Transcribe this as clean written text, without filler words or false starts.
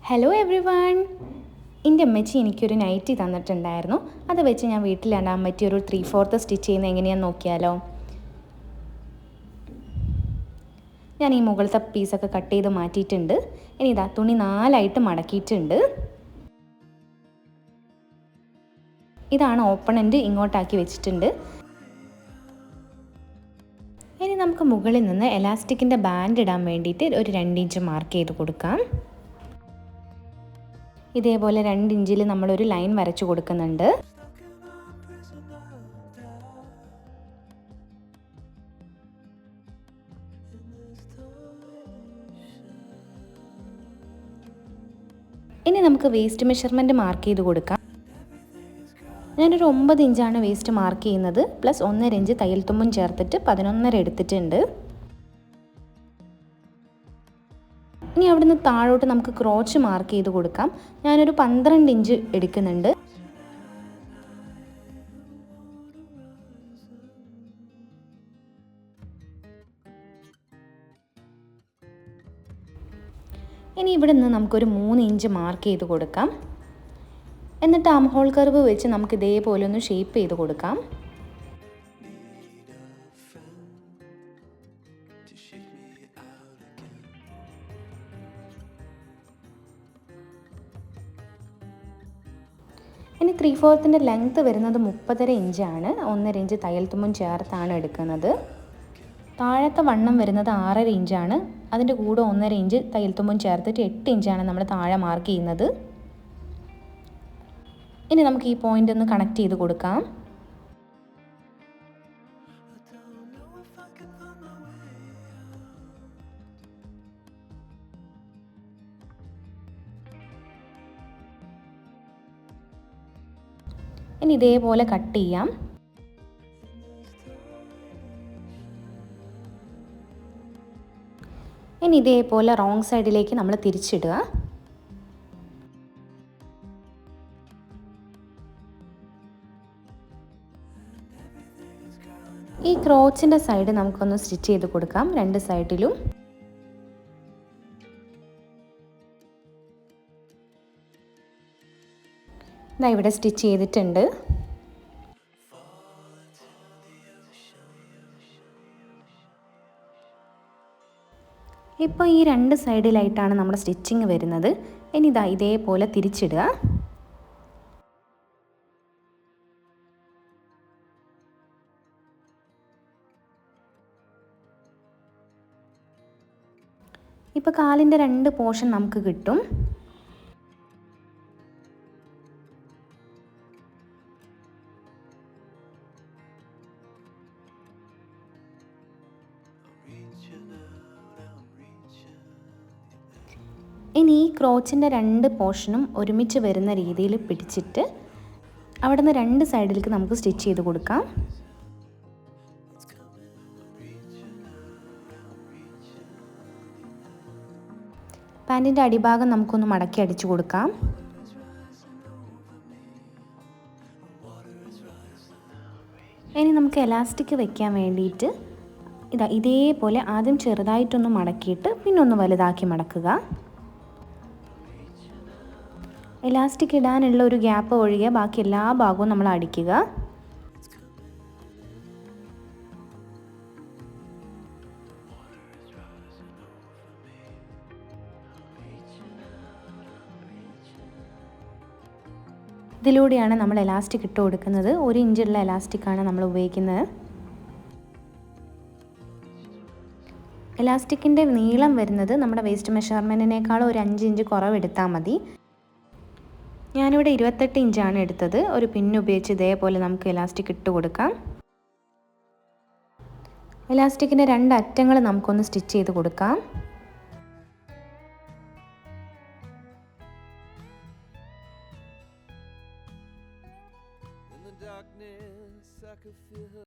Hello every one. എൻ്റെ അമ്മച്ചി എനിക്കൊരു നൈറ്റി തന്നിട്ടുണ്ടായിരുന്നു. അത് വെച്ച് ഞാൻ വീട്ടിലിടാൻ പറ്റിയൊരു 3/4 സ്റ്റിച്ച് ചെയ്യുന്നത് എങ്ങനെയാണെന്ന് നോക്കിയാലോ. ഞാൻ ഈ മുകളിലത്തെ പീസൊക്കെ കട്ട് ചെയ്ത് മാറ്റിയിട്ടുണ്ട്. ഇനി ഇതാ തുണി 4ആയിട്ട് മടക്കിയിട്ടുണ്ട്. ഇതാണ് ഓപ്പണൻ്റ്, ഇങ്ങോട്ടാക്കി വെച്ചിട്ടുണ്ട്. ഇനി നമുക്ക് മുകളിൽ നിന്ന് എലാസ്റ്റിക്കിൻ്റെ ബാൻഡ് ഇടാൻ വേണ്ടിയിട്ട് ഒരു 2 ഇഞ്ച് മാർക്ക് ചെയ്ത് കൊടുക്കാം. ഇതേപോലെ 2 ഇഞ്ചിൽ നമ്മളൊരു ലൈൻ വരച്ചു കൊടുക്കുന്നുണ്ട്. ഇനി നമുക്ക് വേസ്റ്റ് മെഷർമെൻറ്റ് മാർക്ക് ചെയ്ത് കൊടുക്കാം. ഞാനൊരു 9 ഇഞ്ചാണ് വേസ്റ്റ് മാർക്ക് ചെയ്യുന്നത്. പ്ലസ് 1.5 ഇഞ്ച് തയ്യൽ തുമ്പും ചേർത്തിട്ട് 11.5 എടുത്തിട്ടുണ്ട്. ഇനി അവിടുന്ന് താഴോട്ട് നമുക്ക് ക്രോച്ച് മാർക്ക് ചെയ്ത് കൊടുക്കാം. ഞാനൊരു 12 ഇഞ്ച് എടുക്കുന്നുണ്ട്. ഇനി ഇവിടെ നിന്ന് നമുക്കൊരു 3 ഇഞ്ച് മാർക്ക് ചെയ്ത് കൊടുക്കാം. എന്നിട്ട് ആം ഹോൾ കർവ് വെച്ച് നമുക്ക് ഇതേപോലെ ഒന്ന് ഷേപ്പ് ചെയ്ത് കൊടുക്കാം. ഇനി 3/4 ലെങ്ത്ത് വരുന്നത് 30.5 ഇഞ്ചാണ്. 1.5 ഇഞ്ച് തയ്യൽ തുമ്പും ചേർത്താണ് എടുക്കുന്നത്. താഴത്തെ വണ്ണം വരുന്നത് 6.5 ഇഞ്ചാണ്. അതിൻ്റെ കൂടെ 1.5 ഇഞ്ച് തയ്യൽ തുമ്പും ചേർത്തിട്ട് 8 ഇഞ്ചാണ് നമ്മൾ താഴെ മാർക്ക് ചെയ്യുന്നത്. ഇനി നമുക്ക് ഈ പോയിൻ്റ് ഒന്ന് കണക്ട് ചെയ്ത് കൊടുക്കാം. ഇനി ഇതേപോലെ കട്ട് ചെയ്യാം. ഇനി ഇതേപോലെ റോങ് സൈഡിലേക്ക് നമ്മൾ തിരിച്ചിടുക. ഈ ക്രോച്ചിൻ്റെ സൈഡ് നമുക്കൊന്ന് സ്റ്റിച്ച് ചെയ്ത് കൊടുക്കാം, 2 സൈഡിലും. ഇതാ ഇവിടെ സ്റ്റിച്ച് ചെയ്തിട്ടുണ്ട്. ഇപ്പോൾ ഈ 2 സൈഡിലായിട്ടാണ് നമ്മുടെ സ്റ്റിച്ചിങ് വരുന്നത്. ഇനി ഇതാ ഇതേപോലെ തിരിച്ചിടുക. ഇപ്പോൾ കാലിൻ്റെ 2 പോർഷൻ നമുക്ക് കിട്ടും. ഇനി ഈ ക്രോച്ചിൻ്റെ 2 പോർഷനും ഒരുമിച്ച് വരുന്ന രീതിയിൽ പിടിച്ചിട്ട് അവിടെ നിന്ന് 2 സൈഡിലേക്ക് നമുക്ക് സ്റ്റിച്ച് ചെയ്ത് കൊടുക്കാം. പാൻറ്റിൻ്റെ അടിഭാഗം നമുക്കൊന്ന് മടക്കി അടിച്ചു കൊടുക്കാം. ഇനി നമുക്ക് എലാസ്റ്റിക് വെക്കാൻ വേണ്ടിയിട്ട് ഇതേപോലെ ആദ്യം ചെറുതായിട്ടൊന്ന് മടക്കിയിട്ട് പിന്നെ ഒന്ന് വലുതാക്കി മടക്കുക. എലാസ്റ്റിക് ഇടാനുള്ള ഒരു ഗ്യാപ്പ് ഒഴികെ ബാക്കി എല്ലാ ഭാഗവും നമ്മൾ അടിക്കുക. ഇതിലൂടെയാണ് നമ്മൾ എലാസ്റ്റിക് ഇട്ട് കൊടുക്കുന്നത്. 1 ഇഞ്ചുള്ള എലാസ്റ്റിക്കാണ് നമ്മൾ ഉപയോഗിക്കുന്നത്. എലാസ്റ്റിക്കിൻ്റെ നീളം വരുന്നത് നമ്മുടെ വേസ്റ്റ് മെഷർമെൻറ്റിനേക്കാളും ഒരു 5 ഇഞ്ച് കുറവെടുത്താൽ മതി. ഞാനിവിടെ 28 ഇഞ്ചാണ് എടുത്തത്. ഒരു പിന്ന് ഉപയോഗിച്ച് ഇതേപോലെ നമുക്ക് എലാസ്റ്റിക് ഇട്ട് കൊടുക്കാം. എലാസ്റ്റിക്കിൻ്റെ 2 അറ്റങ്ങൾ നമുക്കൊന്ന് സ്റ്റിച്ച് ചെയ്ത് കൊടുക്കാം.